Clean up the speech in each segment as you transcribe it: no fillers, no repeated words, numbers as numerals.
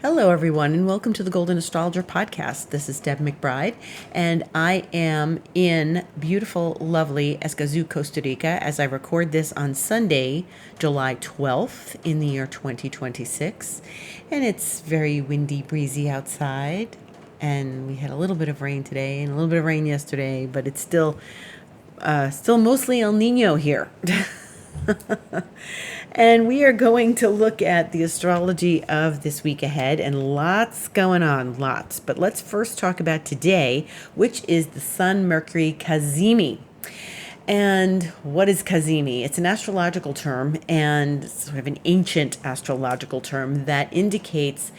Hello, everyone, and welcome to the Golden Astrologer Podcast. This is Deb McBride, and I am in beautiful, lovely Escazú, Costa Rica, as I record this on Sunday, July 12th in the year 2026. And it's very windy, breezy outside, and we had a little bit of rain today and a little bit of rain yesterday, but it's still mostly El Nino here. And we are going to look at the astrology of this week ahead, and lots going on, lots. But let's first talk about today, which is the Sun-Mercury cazimi. And what is cazimi? It's an astrological term, and sort of an ancient astrological term that indicates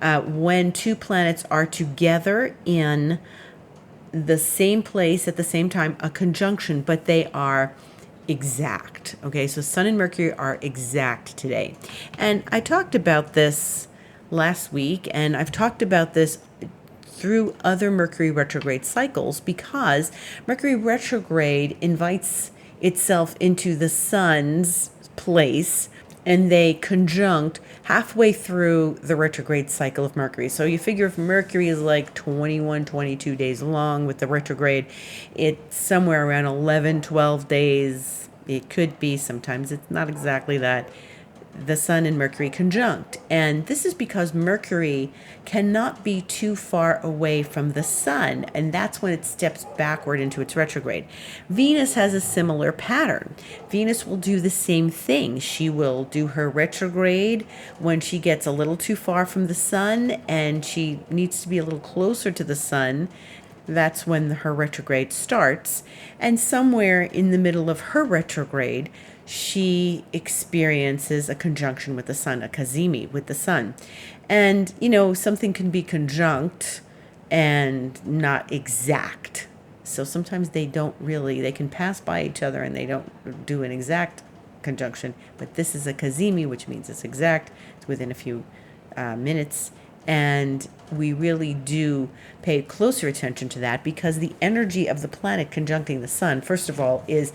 when two planets are together in the same place at the same time, a conjunction, but they are exact. Okay, so Sun and Mercury are exact today. And I talked about this last week, and I've talked about this through other Mercury retrograde cycles because Mercury retrograde invites itself into the Sun's place, and they conjunct halfway through the retrograde cycle of Mercury. So you figure if Mercury is like 21, 22 days long with the retrograde, it's somewhere around 11, 12 days. It could be, sometimes it's not exactly that, the Sun and Mercury conjunct. And this is because Mercury cannot be too far away from the Sun, and that's when it steps backward into its retrograde. Venus has a similar pattern. Venus will do the same thing. She will do her retrograde when she gets a little too far from the Sun and she needs to be a little closer to the Sun. That's when her retrograde starts. And somewhere in the middle of her retrograde, she experiences a conjunction with the Sun, a cazimi with the Sun. And, something can be conjunct and not exact. So sometimes they can pass by each other and they don't do an exact conjunction. But this is a cazimi, which means it's exact. It's within a few minutes. And we really do pay closer attention to that because the energy of the planet conjuncting the Sun, first of all, it's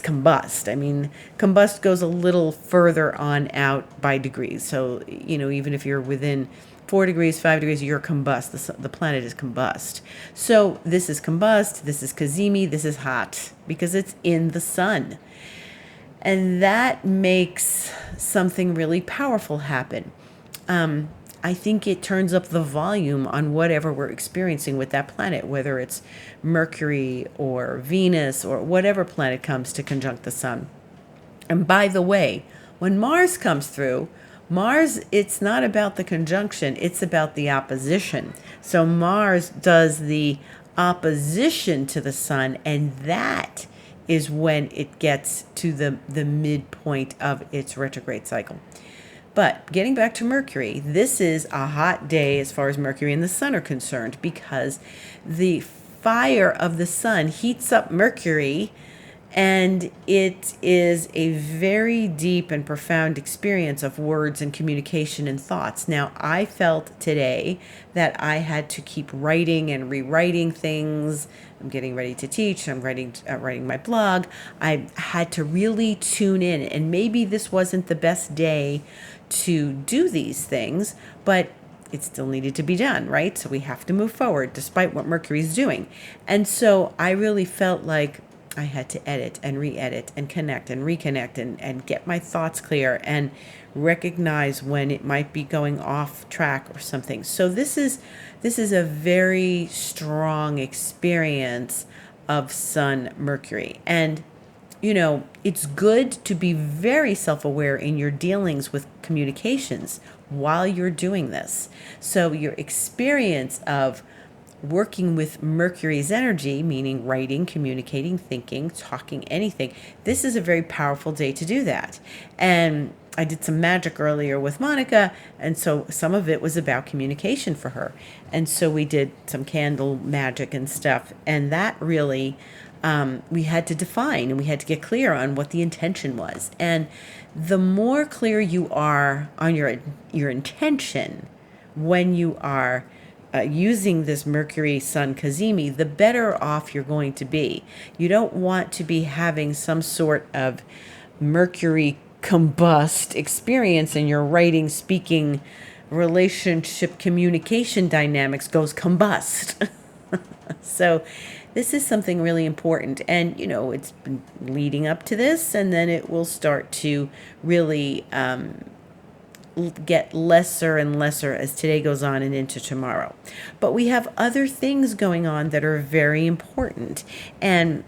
combust. I mean, combust goes a little further on out by degrees. So, even if you're within 4 degrees, 5 degrees, you're combust. The planet is combust. So this is combust, this is cazimi, this is hot because it's in the Sun. And that makes something really powerful happen. I think it turns up the volume on whatever we're experiencing with that planet, whether it's Mercury or Venus or whatever planet comes to conjunct the Sun. And by the way, when Mars comes through, Mars, it's not about the conjunction, it's about the opposition. So Mars does the opposition to the Sun, and that is when it gets to the midpoint of its retrograde cycle. But getting back to Mercury, this is a hot day as far as Mercury and the Sun are concerned because the fire of the Sun heats up Mercury, and it is a very deep and profound experience of words and communication and thoughts. Now, I felt today that I had to keep writing and rewriting things. I'm getting ready to teach. I'm writing my blog. I had to really tune in, and maybe this wasn't the best day to do these things, but it still needed to be done, right? So we have to move forward despite what Mercury's doing. And so I really felt like I had to edit and re-edit and connect and reconnect and get my thoughts clear and recognize when it might be going off track or something. So this is a very strong experience of Sun Mercury. And it's good to be very self-aware in your dealings with communications while you're doing this. So your experience of working with Mercury's energy, meaning writing, communicating, thinking, talking, anything, this is a very powerful day to do that. And I did some magic earlier with Monica, and so some of it was about communication for her. And so we did some candle magic and stuff, and that really we had to define and we had to get clear on what the intention was. And the more clear you are on your intention when you are using this Mercury Sun cazimi, the better off you're going to be. You don't want to be having some sort of Mercury combust experience in your writing, speaking, relationship communication dynamics goes combust. So this is something really important. And, it's been leading up to this, and then it will start to really get lesser and lesser as today goes on and into tomorrow. But we have other things going on that are very important. And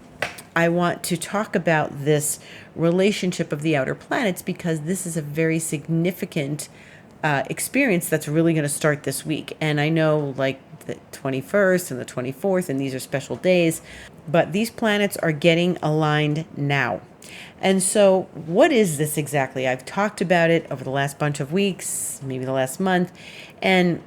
I want to talk about this relationship of the outer planets because this is a very significant experience that's really going to start this week. And I know, like, the 21st and the 24th, and these are special days, but these planets are getting aligned now. And so what is this exactly? I've talked about it over the last bunch of weeks, maybe the last month. And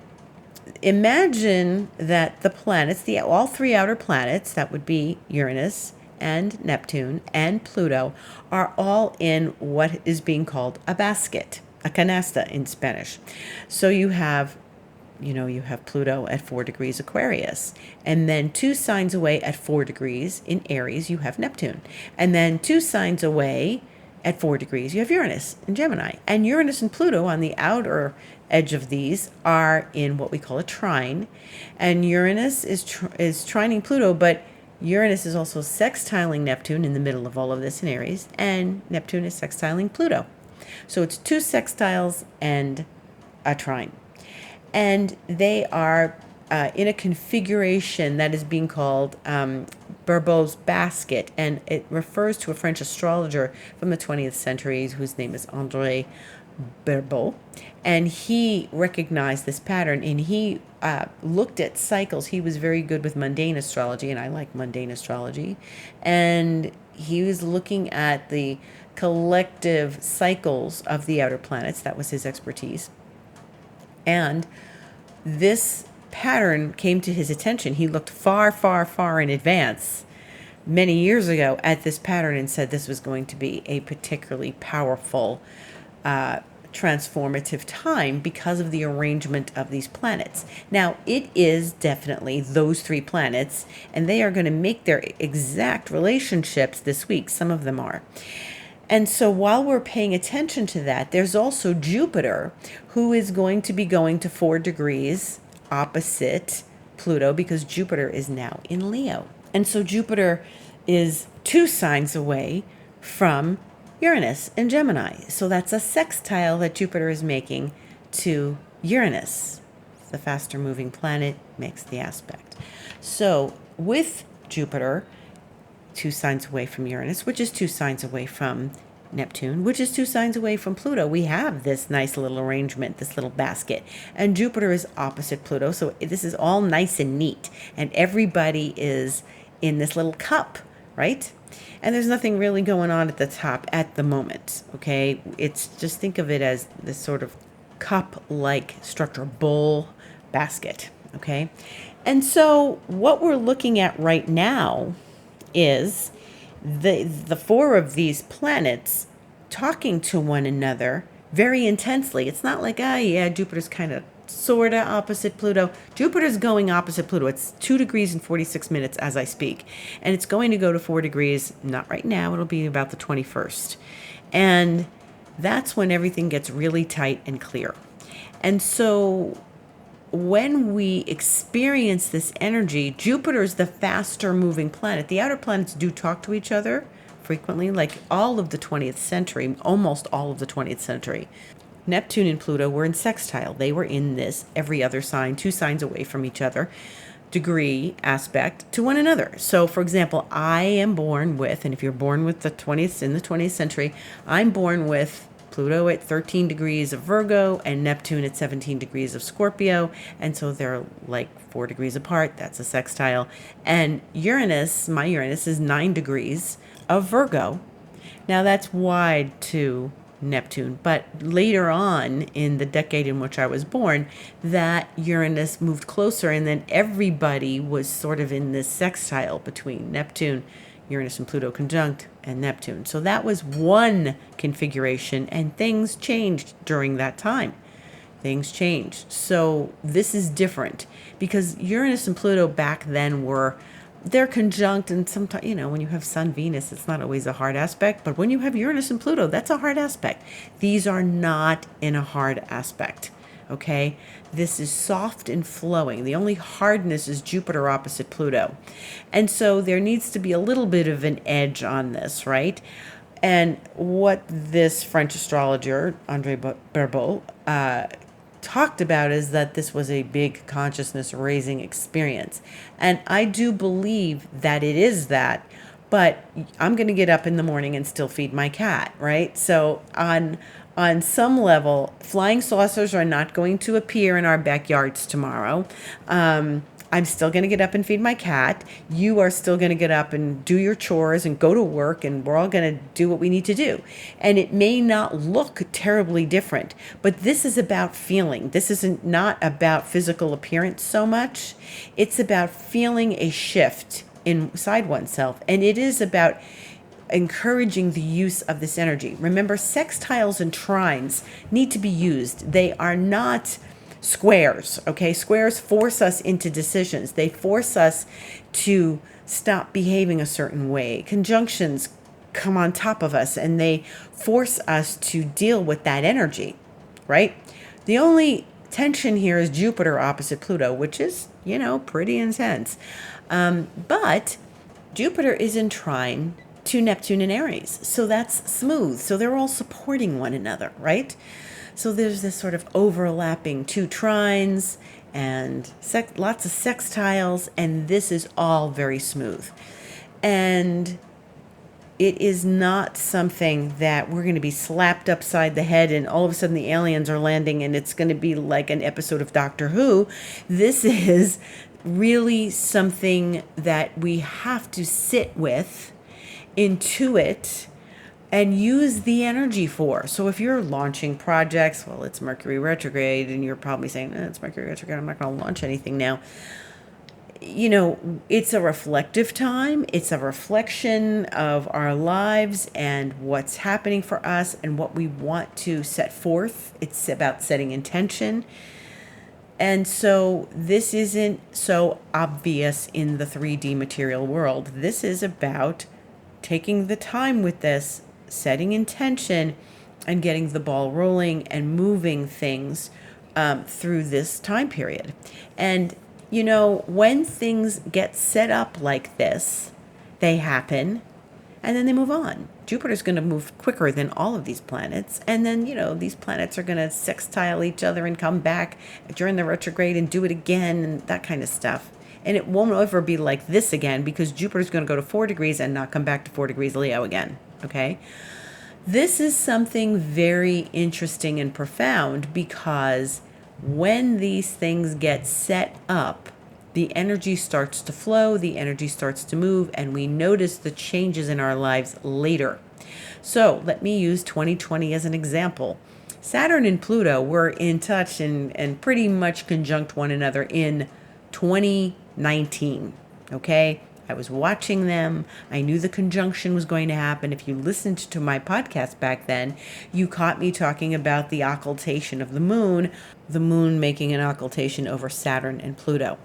imagine that the planets, all three outer planets, that would be Uranus and Neptune and Pluto, are all in what is being called a basket, a canasta in Spanish. So you have Pluto at 4 degrees Aquarius. And then 2 signs away at 4 degrees in Aries, you have Neptune. And then 2 signs away at 4 degrees, you have Uranus in Gemini. And Uranus and Pluto on the outer edge of these are in what we call a trine. And Uranus is trining Pluto, but Uranus is also sextiling Neptune in the middle of all of this in Aries. And Neptune is sextiling Pluto. So it's 2 sextiles and a trine. And they are in a configuration that is being called Barbault's basket. And it refers to a French astrologer from the 20th century whose name is Andre Barbault. And he recognized this pattern, and he looked at cycles. He was very good with mundane astrology, and I like mundane astrology. And he was looking at the collective cycles of the outer planets. That was his expertise. And this pattern came to his attention. He looked far, far, far in advance many years ago at this pattern and said this was going to be a particularly powerful, transformative time because of the arrangement of these planets. Now, it is definitely those 3 planets, and they are going to make their exact relationships this week. Some of them are. And so while we're paying attention to that, there's also Jupiter, who is going to be going to 4 degrees opposite Pluto because Jupiter is now in Leo. And so Jupiter is 2 signs away from Uranus in Gemini. So that's a sextile that Jupiter is making to Uranus. The faster moving planet makes the aspect. So with Jupiter, 2 signs away from Uranus, which is 2 signs away from Neptune, which is 2 signs away from Pluto, we have this nice little arrangement, this little basket. And Jupiter is opposite Pluto, so this is all nice and neat. And everybody is in this little cup, right? And there's nothing really going on at the top at the moment, okay? It's just, think of it as this sort of cup-like structure, bowl, basket, okay? And so what we're looking at right now is the 4 of these planets talking to one another very intensely. It's not like, Jupiter's kind of sort of opposite Pluto. Jupiter's going opposite Pluto. It's 2 degrees and 46 minutes as I speak. And it's going to go to 4 degrees, not right now, it'll be about the 21st. And that's when everything gets really tight and clear. And so when we experience this energy, Jupiter is the faster moving planet. The outer planets do talk to each other frequently, like all of the 20th century, almost all of the 20th century. Neptune and Pluto were in sextile. They were in this every other sign, 2 signs away from each other, degree aspect to one another. So, for example, I am born with, and if you're born with the 20th century, I'm born with Pluto at 13 degrees of Virgo and Neptune at 17 degrees of Scorpio. And so they're like 4 degrees apart. That's a sextile. And Uranus, my Uranus, is 9 degrees of Virgo. Now that's wide to Neptune. But later on in the decade in which I was born, that Uranus moved closer, and then everybody was sort of in this sextile between Neptune, Uranus and Pluto conjunct, and Neptune. So that was one configuration, and things changed during that time. Things changed. So this is different because Uranus and Pluto back then they're conjunct, and sometimes, when you have Sun, Venus, it's not always a hard aspect, but when you have Uranus and Pluto, that's a hard aspect. These are not in a hard aspect. Okay, this is soft and flowing. The only hardness is Jupiter opposite Pluto. And so there needs to be a little bit of an edge on this, right? And what this French astrologer, Andre Barbault, talked about is that this was a big consciousness raising experience. And I do believe that it is that, but I'm going to get up in the morning and still feed my cat, right? So on some level, flying saucers are not going to appear in our backyards tomorrow. I'm still going to get up and feed my cat. You are still going to get up and do your chores and go to work, and we're all going to do what we need to do. And it may not look terribly different, but this is about feeling. This isn't not about physical appearance so much. It's about feeling a shift inside oneself. And it is about encouraging the use of this energy. Remember, sextiles and trines need to be used. They are not squares, okay? Squares force us into decisions. They force us to stop behaving a certain way. Conjunctions come on top of us and they force us to deal with that energy, right? The only tension here is Jupiter opposite Pluto, which is, pretty intense. But Jupiter is in trine to Neptune and Aries. So that's smooth. So they're all supporting one another, right? So there's this sort of overlapping two trines and lots of sextiles, and this is all very smooth. And it is not something that we're going to be slapped upside the head and all of a sudden the aliens are landing and it's going to be like an episode of Doctor Who. This is really something that we have to sit with, intuit, and use the energy for. So if you're launching projects, well, it's Mercury retrograde, and you're probably saying, it's Mercury retrograde, I'm not going to launch anything now. It's a reflective time. It's a reflection of our lives and what's happening for us and what we want to set forth. It's about setting intention. And so this isn't so obvious in the 3D material world. This is about taking the time with this, setting intention, and getting the ball rolling and moving things through this time period. And, when things get set up like this, they happen and then they move on. Jupiter's going to move quicker than all of these planets. And then, these planets are going to sextile each other and come back during the retrograde and do it again and that kind of stuff. And it won't ever be like this again because Jupiter's going to go to 4 degrees and not come back to 4 degrees Leo again. Okay? This is something very interesting and profound because when these things get set up, the energy starts to flow, the energy starts to move, and we notice the changes in our lives later. So let me use 2020 as an example. Saturn and Pluto were in touch and pretty much conjunct one another in 2019, okay? I was watching them. I knew the conjunction was going to happen. If you listened to my podcast back then, you caught me talking about the occultation of the moon making an occultation over Saturn and Pluto,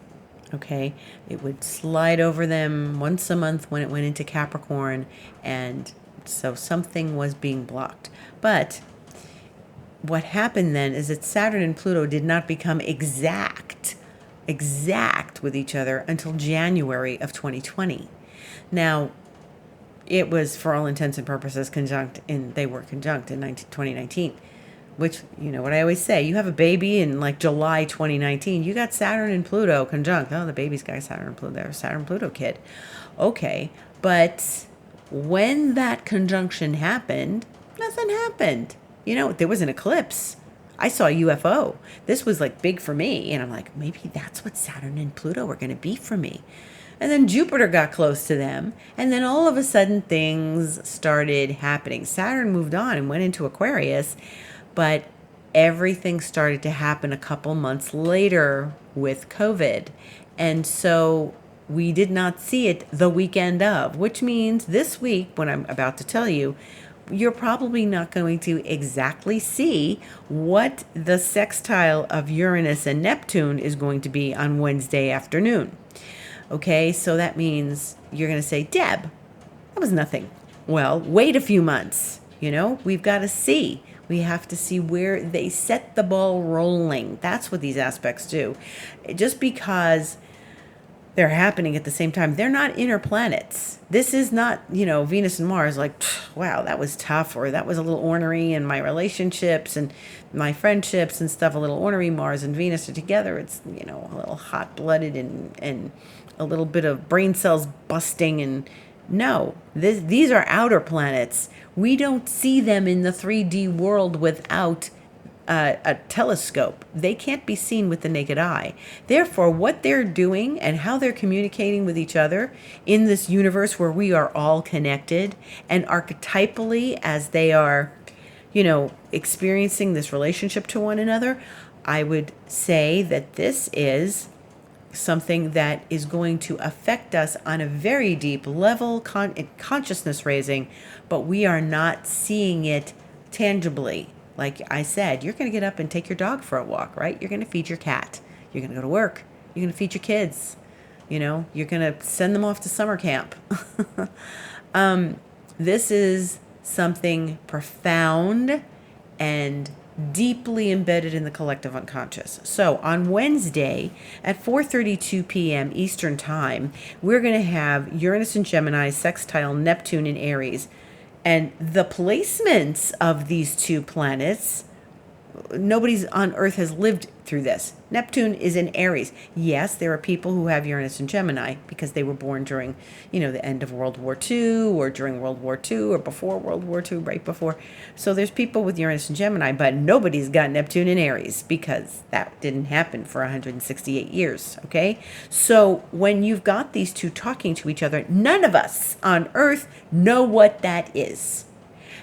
okay? It would slide over them once a month when it went into Capricorn, and so something was being blocked. But what happened then is that Saturn and Pluto did not become exact with each other until January of 2020. Now, it was, for all intents and purposes, they were conjunct in 2019, which, what I always say, you have a baby in like July 2019, you got Saturn and Pluto conjunct. Oh, the baby's got Saturn and Pluto. They're a Saturn Pluto kid. Okay, but when that conjunction happened, nothing happened. There was an eclipse. I saw a UFO. This was like big for me. And I'm like, maybe that's what Saturn and Pluto were going to be for me. And then Jupiter got close to them. And then all of a sudden things started happening. Saturn moved on and went into Aquarius. But everything started to happen a couple months later with COVID. And so we did not see it the weekend of, which means this week, when I'm about to tell you, you're probably not going to exactly see what the sextile of Uranus and Neptune is going to be on Wednesday afternoon. Okay, so that means you're going to say, Deb, that was nothing. Well, wait a few months. We've got to see. We have to see where they set the ball rolling. That's what these aspects do. Just because they're happening at the same time, they're not inner planets. This is not, Venus and Mars like, wow, that was tough, or that was a little ornery in my relationships and my friendships and stuff, a little ornery. Mars and Venus are together. It's, a little hot-blooded and a little bit of brain cells busting. And no, these are outer planets. We don't see them in the 3D world without a telescope. They can't be seen with the naked eye. Therefore, what they're doing and how they're communicating with each other in this universe where we are all connected, and archetypally as they are, experiencing this relationship to one another, I would say that this is something that is going to affect us on a very deep level, consciousness raising, but we are not seeing it tangibly. Like I said, you're going to get up and take your dog for a walk, right? You're going to feed your cat. You're going to go to work. You're going to feed your kids. You're going to send them off to summer camp. This is something profound and deeply embedded in the collective unconscious. So on Wednesday at 4:32 p.m. Eastern Time, we're going to have Uranus in Gemini sextile Neptune in Aries. And the placements of these two planets, nobody on Earth has lived through this. Neptune is in Aries. Yes, there are people who have Uranus in Gemini because they were born during, the end of World War II or during World War II or before World War II, right before. So there's people with Uranus in Gemini, but nobody's got Neptune in Aries because that didn't happen for 168 years, okay? So when you've got these two talking to each other, none of us on Earth know what that is.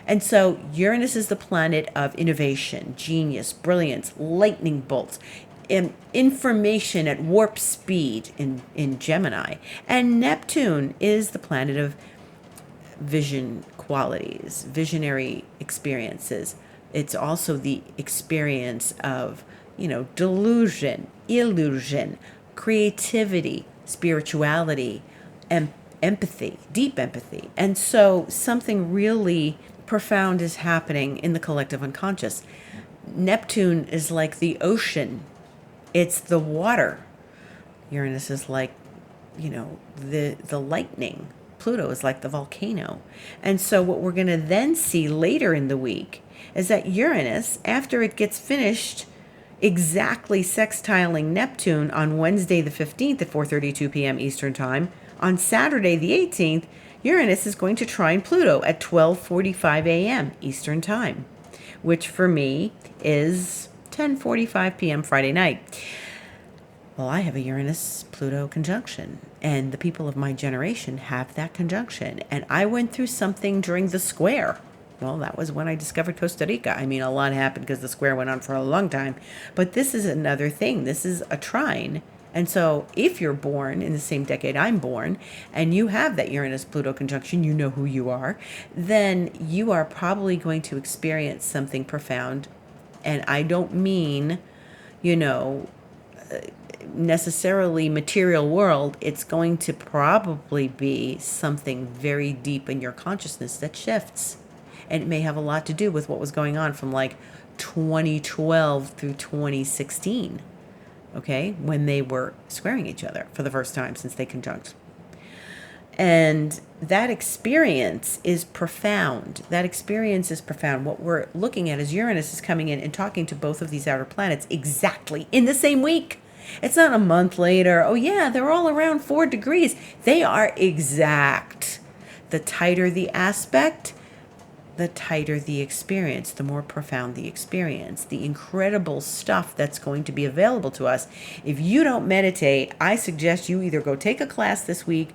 And so Uranus is the planet of innovation, genius, brilliance, lightning bolts, information at warp speed in Gemini. And Neptune is the planet of vision qualities, visionary experiences. It's also the experience of, delusion, illusion, creativity, spirituality, and empathy, deep empathy. And so something really profound is happening in the collective unconscious. Neptune is like the ocean. It's the water. Uranus is like, the lightning. Pluto is like the volcano. And so what we're going to then see later in the week is that Uranus, after it gets finished exactly sextiling Neptune on Wednesday the 15th at 4:32 p.m. Eastern Time, on Saturday the 18th, Uranus is going to trine Pluto at 12:45 a.m. Eastern Time, which for me is 10:45 p.m. Friday night. Well, I have a Uranus-Pluto conjunction, and the people of my generation have that conjunction. And I went through something during the square. Well, that was when I discovered Costa Rica. I mean, a lot happened because the square went on for a long time. But this is another thing. This is a trine. And so if you're born in the same decade I'm born, and you have that Uranus-Pluto conjunction, you know who you are, then you are probably going to experience something profound. And I don't mean, necessarily material world. It's going to probably be something very deep in your consciousness that shifts. And it may have a lot to do with what was going on from like 2012 through 2016. Okay, when they were squaring each other for the first time since they conjunct. And that experience is profound. What we're looking at is Uranus is coming in and talking to both of these outer planets exactly in the same week. It's not a month later. Oh yeah, they're all around 4 degrees. They are exact. The tighter the aspect, the tighter the experience, the more profound the experience, the incredible stuff that's going to be available to us. If you don't meditate, I suggest you either go take a class this week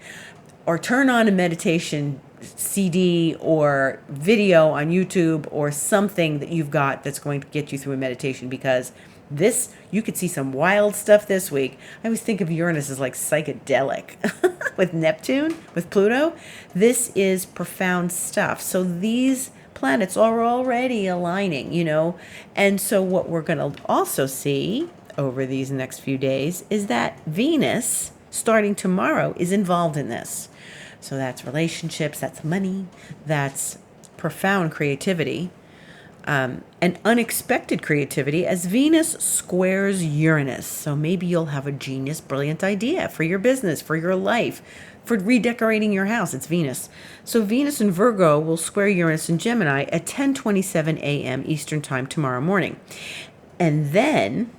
or turn on a meditation CD or video on YouTube or something that you've got that's going to get you through a meditation, because this, you could see some wild stuff this week. I always think of Uranus as like psychedelic. With Neptune, with Pluto, this is profound stuff. So these planets are already aligning, And so what we're going to also see over these next few days is that Venus, starting tomorrow, is involved in this. So that's relationships, that's money, that's profound creativity. An unexpected creativity as Venus squares Uranus. So maybe you'll have a genius, brilliant idea for your business, for your life, for redecorating your house. It's Venus. So Venus in Virgo will square Uranus in Gemini at 10:27 a.m. Eastern Time tomorrow morning. And then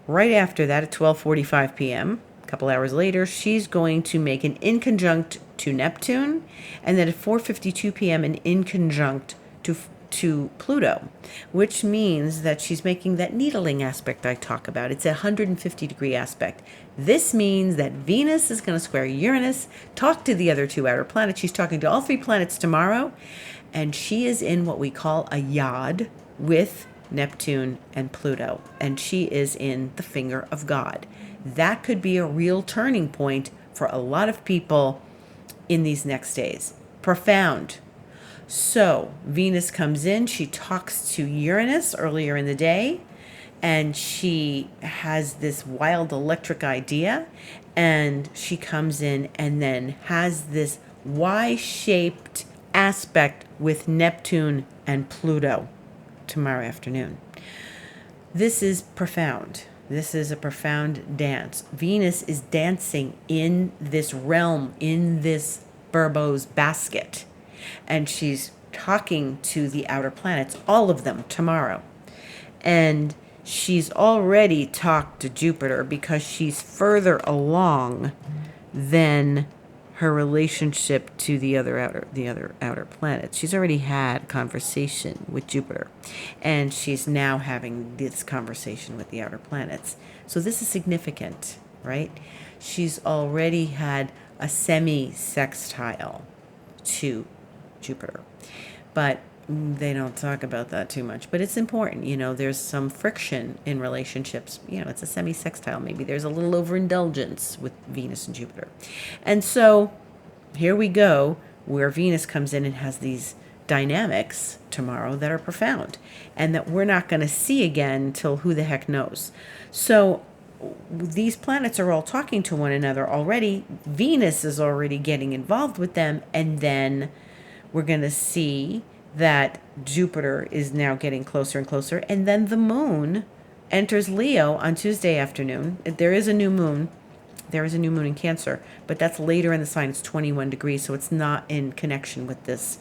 right after that at 12:45 p.m., a couple hours later, she's going to make an inconjunct to Neptune, and then at 4:52 p.m. an inconjunct to Pluto, which means that she's making that needling aspect I talk about. It's a 150-degree aspect. This means that Venus is going to square Uranus, talk to the other two outer planets. She's talking to all three planets tomorrow, and she is in what we call a yod with Neptune and Pluto, and she is in the finger of God. That could be a real turning point for a lot of people in these next days. Profound. So Venus comes in, she talks to Uranus earlier in the day, and she has this wild electric idea, and she comes in and then has this Y-shaped aspect with Neptune and Pluto tomorrow afternoon. This is profound. This is a profound dance. Venus is dancing in this realm, in this Barbault's basket. And she's talking to the outer planets, all of them, tomorrow. And she's already talked to Jupiter because she's further along than her relationship to the other outer planets. She's already had a conversation with Jupiter, and she's now having this conversation with the outer planets. So this is significant, right? She's already had a semi-sextile to Jupiter, but they don't talk about that too much, but it's important. There's some friction in relationships. It's a semi-sextile. Maybe there's a little overindulgence with Venus and Jupiter. And so here we go, where Venus comes in and has these dynamics tomorrow that are profound and that we're not going to see again till who the heck knows. So these planets are all talking to one another already. Venus is already getting involved with them, and then we're going to see that Jupiter is now getting closer and closer, and then the moon enters Leo on Tuesday afternoon. There is a new moon. There is a new moon in Cancer, but that's later in the sign. It's 21 degrees, so it's not in connection with this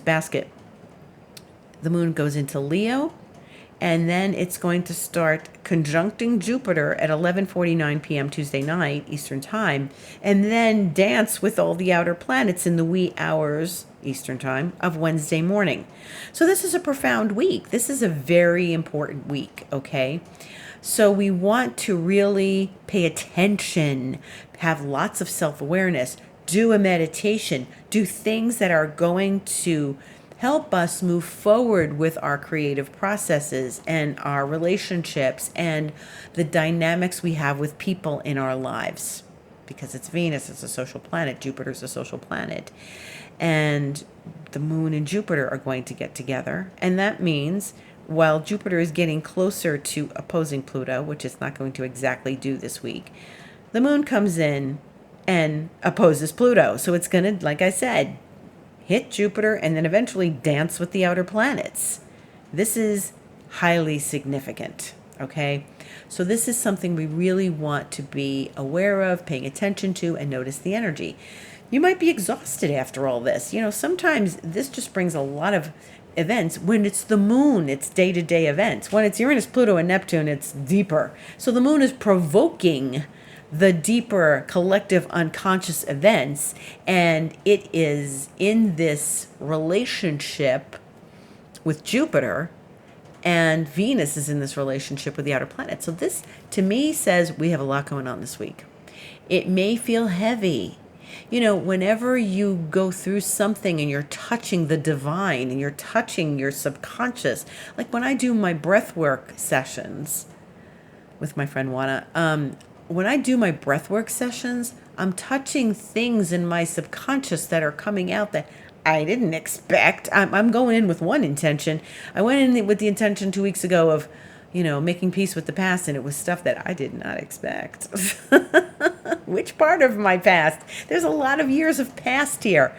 basket. The moon goes into Leo, and then it's going to start conjuncting Jupiter at 11:49 p.m. Tuesday night, Eastern Time, and then dance with all the outer planets in the wee hours, Eastern Time, of Wednesday morning. So this is a profound week. This is a very important week, okay? So we want to really pay attention, have lots of self-awareness, do a meditation, do things that are going to help us move forward with our creative processes and our relationships and the dynamics we have with people in our lives. Because it's Venus, it's a social planet. Jupiter's a social planet. And the moon and Jupiter are going to get together. And that means while Jupiter is getting closer to opposing Pluto, which it's not going to exactly do this week, the moon comes in and opposes Pluto. So it's going to, like I said, hit Jupiter and then eventually dance with the outer planets. This is highly significant, okay? So this is something we really want to be aware of, paying attention to, and notice the energy. You might be exhausted after all this. Sometimes this just brings a lot of events. When it's the moon, it's day-to-day events. When it's Uranus, Pluto, and Neptune, it's deeper. So the moon is provoking the deeper collective unconscious events, and it is in this relationship with Jupiter, and Venus is in this relationship with the outer planet. So this, to me, says we have a lot going on this week. It may feel heavy. Whenever you go through something and you're touching the divine and you're touching your subconscious, like when I do my breathwork sessions with my friend Juana, when I do my breathwork sessions, I'm touching things in my subconscious that are coming out that I didn't expect. I'm going in with one intention. I went in with the intention 2 weeks ago of, making peace with the past, and it was stuff that I did not expect. Which part of my past? There's a lot of years of past here.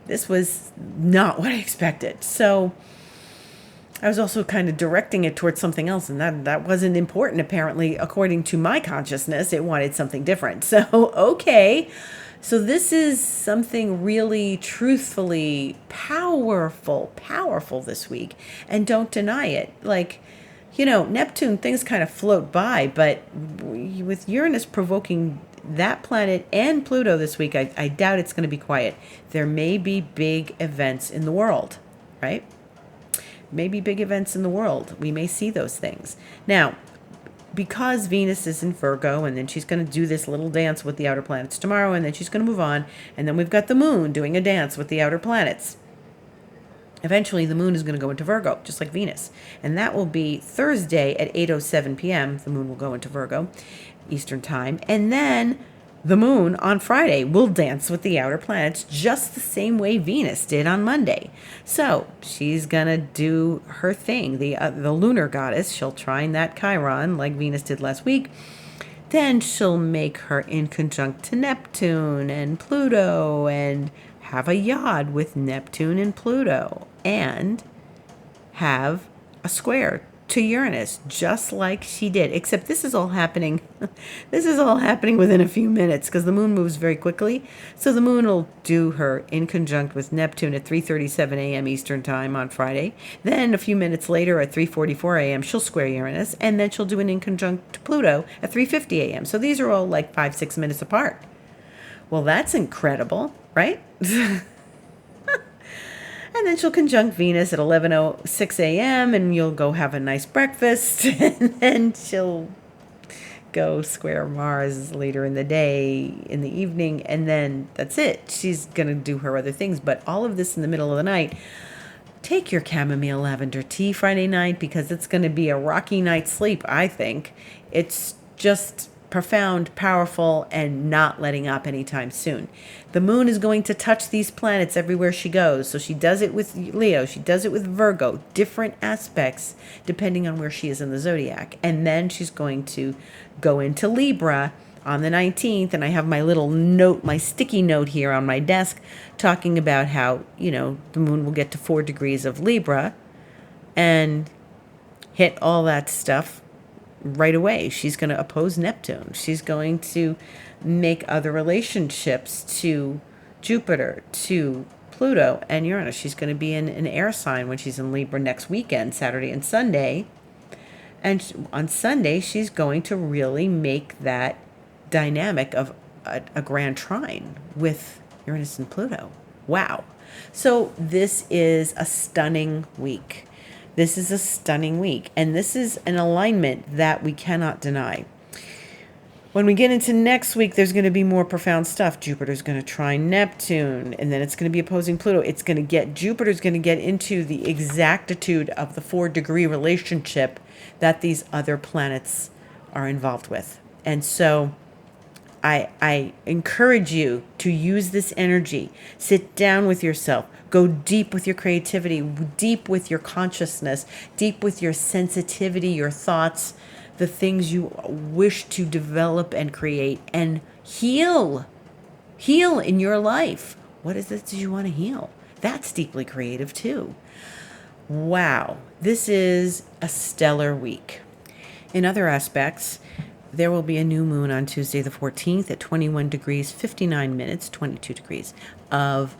This was not what I expected. So I was also kind of directing it towards something else, and that wasn't important, apparently, according to my consciousness. It wanted something different. So, okay. So, this is something really truthfully powerful this week. And don't deny it. Like, Neptune, things kind of float by, but with Uranus provoking that planet and Pluto this week, I doubt it's going to be quiet. There may be big events in the world, right? Maybe big events in the world. We may see those things. Now, because Venus is in Virgo, and then she's going to do this little dance with the outer planets tomorrow, and then she's going to move on, and then we've got the moon doing a dance with the outer planets. Eventually, the moon is going to go into Virgo, just like Venus. And that will be Thursday at 8:07 p.m. The moon will go into Virgo, Eastern time. And then the moon on Friday will dance with the outer planets just the same way Venus did on Monday. So she's going to do her thing. The lunar goddess, she'll trine that Chiron like Venus did last week. Then she'll make her in conjunct to Neptune and Pluto and have a yod with Neptune and Pluto and have a square to Uranus, just like she did, except this is all happening within a few minutes because the moon moves very quickly. So the moon will do her in conjunct with Neptune at 3:37 a.m. Eastern time on Friday. Then a few minutes later at 3:44 a.m. she'll square Uranus, and then she'll do an in conjunct to Pluto at 3:50 a.m. So these are all like 5-6 minutes apart. Well, that's incredible, right? And then she'll conjunct Venus at 11:06 a.m. and you'll go have a nice breakfast. And then she'll go square Mars later in the day, in the evening. And then that's it. She's going to do her other things. But all of this in the middle of the night. Take your chamomile lavender tea Friday night because it's going to be a rocky night's sleep, I think. It's just profound, powerful, and not letting up anytime soon. The moon is going to touch these planets everywhere she goes. So she does it with Leo, she does it with Virgo, different aspects depending on where she is in the zodiac. And then she's going to go into Libra on the 19th, and I have my little note, my sticky note here on my desk talking about how, the moon will get to 4 degrees of Libra and hit all that stuff right away. She's going to oppose Neptune. She's going to make other relationships to Jupiter, to Pluto, and Uranus. She's going to be in an air sign when she's in Libra next weekend, Saturday and Sunday. And on Sunday, she's going to really make that dynamic of a grand trine with Uranus and Pluto. Wow. So this is a stunning week. This is a stunning week, and this is an alignment that we cannot deny. When we get into next week, there's going to be more profound stuff. Jupiter's going to trine Neptune, and then it's going to be opposing Pluto. Jupiter's going to get into the exactitude of the 4-degree relationship that these other planets are involved with. And so I encourage you to use this energy. Sit down with yourself. Go deep with your creativity, deep with your consciousness, deep with your sensitivity, your thoughts, the things you wish to develop and create, and heal. Heal in your life. What is it that you want to heal? That's deeply creative too. Wow, this is a stellar week. In other aspects, there will be a new moon on Tuesday the 14th at 21 degrees, 59 minutes, 22 degrees of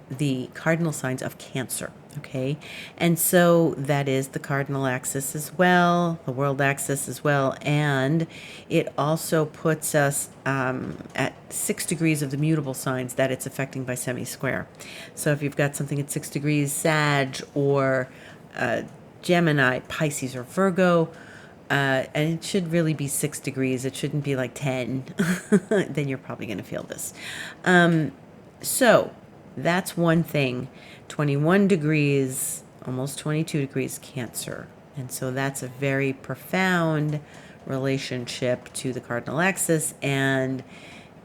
the cardinal signs of Cancer, okay? And so that is the cardinal axis as well, the world axis as well, and it also puts us at 6 degrees of the mutable signs that it's affecting by semi-square. So if you've got something at 6 degrees, Sag or Gemini, Pisces, or Virgo, and it should really be 6 degrees. It shouldn't be like 10. Then you're probably going to feel this. So that's one thing. 21 degrees, almost 22 degrees Cancer. And so that's a very profound relationship to the cardinal axis, and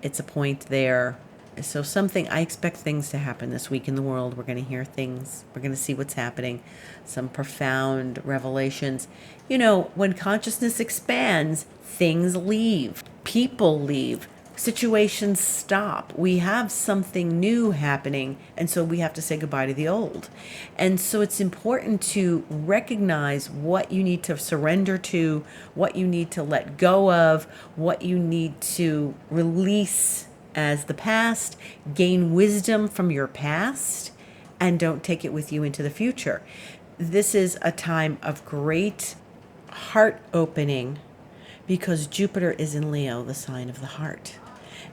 it's a point there. So I expect things to happen this week in the world. We're going to hear things. We're going to see what's happening. Some profound revelations. When consciousness expands, things leave. People leave. Situations stop. We have something new happening, and so we have to say goodbye to the old. And so it's important to recognize what you need to surrender to, what you need to let go of, what you need to release as the past, gain wisdom from your past, and don't take it with you into the future. This is a time of great heart opening because Jupiter is in Leo, the sign of the heart.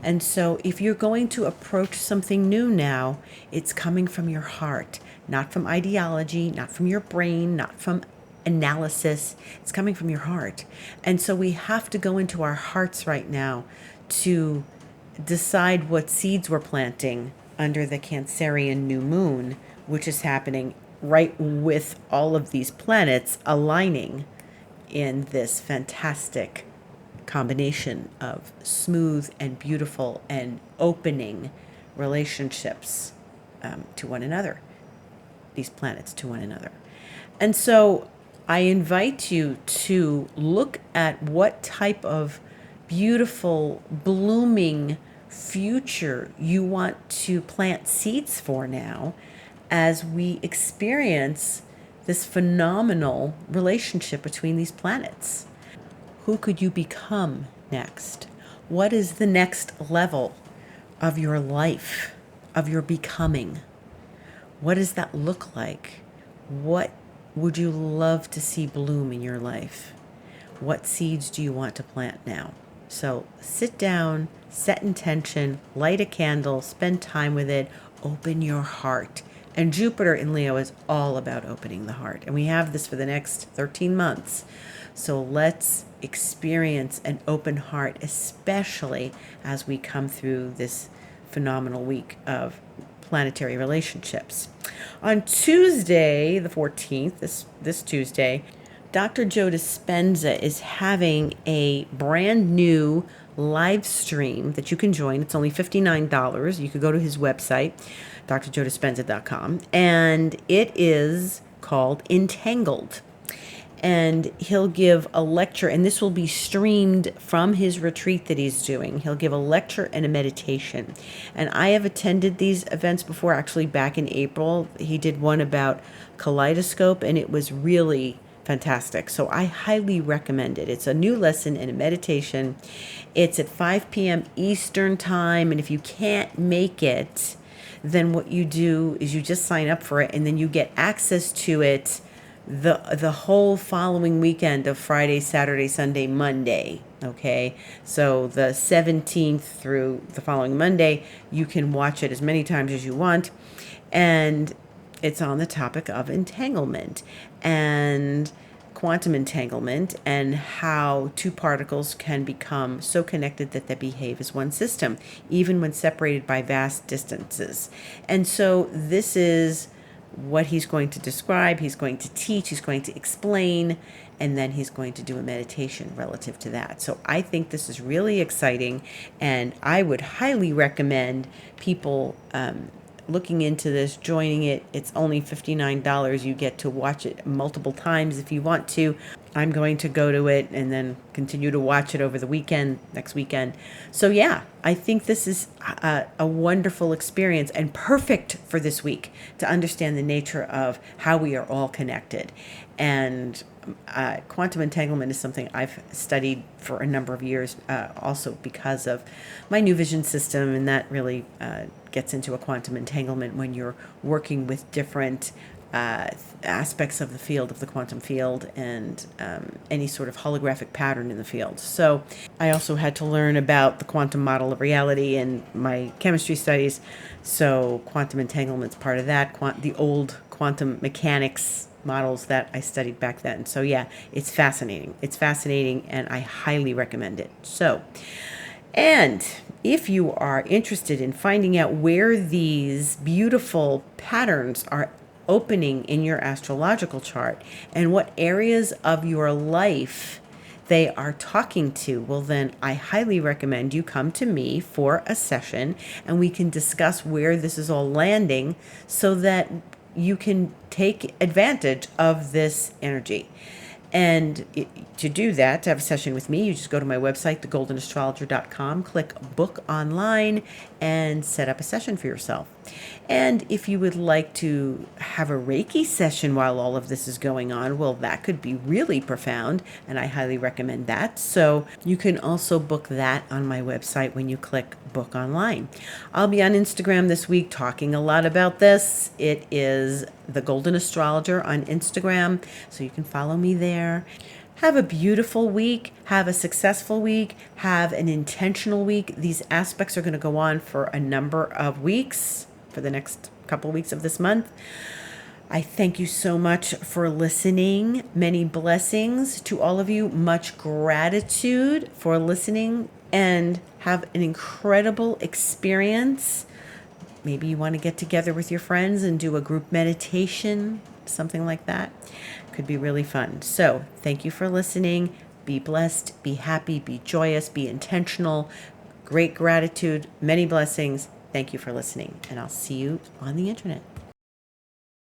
And so if you're going to approach something new now, it's coming from your heart, not from ideology, not from your brain, not from analysis. It's coming from your heart. And so we have to go into our hearts right now to decide what seeds we're planting under the Cancerian new moon, which is happening right with all of these planets aligning in this fantastic combination of smooth and beautiful and opening relationships to one another, these planets to one another. And so I invite you to look at what type of beautiful, blooming future you want to plant seeds for now as we experience this phenomenal relationship between these planets. Who could you become next? What is the next level of your life, of your becoming? What does that look like? What would you love to see bloom in your life? What seeds do you want to plant now? So sit down, set intention, light a candle, spend time with it, open your heart. And Jupiter in Leo is all about opening the heart. And we have this for the next 13 months. So let's experience an open heart, especially as we come through this phenomenal week of planetary relationships. On Tuesday, the 14th, this Tuesday, Dr. Joe Dispenza is having a brand new live stream that you can join. It's only $59. You could go to his website, drjoedispenza.com, and it is called Entangled. And he'll give a lecture, and this will be streamed from his retreat that he's doing. He'll give a lecture and a meditation. And I have attended these events before, actually back in April. He did one about kaleidoscope, and it was really fantastic. So I highly recommend it. It's a new lesson and a meditation. It's at 5 p.m. Eastern time, and if you can't make it, then what you do is you just sign up for it, and then you get access to it the whole following weekend of Friday, Saturday, Sunday, Monday. Okay, so the 17th through the following Monday, you can watch it as many times as you want, and it's on the topic of entanglement and quantum entanglement and how two particles can become so connected that they behave as one system, even when separated by vast distances. And so this is what he's going to describe, he's going to teach, he's going to explain, and then he's going to do a meditation relative to that. So I think this is really exciting, and I would highly recommend people looking into this, joining it. It's only $59. You get to watch it multiple times if you want to. I'm going to go to it and then continue to watch it over the weekend, next weekend. So yeah, I think this is a wonderful experience and perfect for this week to understand the nature of how we are all connected. And quantum entanglement is something I've studied for a number of years, also because of my New Vision system, and that really gets into a quantum entanglement when you're working with different aspects of the field, of the quantum field, and any sort of holographic pattern in the field. So I also had to learn about the quantum model of reality in my chemistry studies. So quantum entanglement's part of that, the old quantum mechanics models that I studied back then. So yeah, it's fascinating. It's fascinating, and I highly recommend it. So, and if you are interested in finding out where these beautiful patterns are opening in your astrological chart and what areas of your life they are talking to, well, then I highly recommend you come to me for a session and we can discuss where this is all landing so that you can take advantage of this energy. And to do that, to have a session with me, you just go to my website, thegoldenastrologer.com, click book online, and set up a session for yourself. And if you would like to have a Reiki session while all of this is going on, well, that could be really profound, and I highly recommend that. So you can also book that on my website when you click book online. I'll be on Instagram this week talking a lot about this. It is The Golden Astrologer on Instagram, so you can follow me there. Have a beautiful week. Have a successful week. Have an intentional week. These aspects are going to go on for a number of weeks, for the next couple weeks of this month. I thank you so much for listening. Many blessings to all of you. Much gratitude for listening, and have an incredible experience. Maybe you want to get together with your friends and do a group meditation, something like that. Could be really fun. So thank you for listening. Be blessed, be happy, be joyous, be intentional. Great gratitude, many blessings. Thank you for listening, and I'll see you on the internet.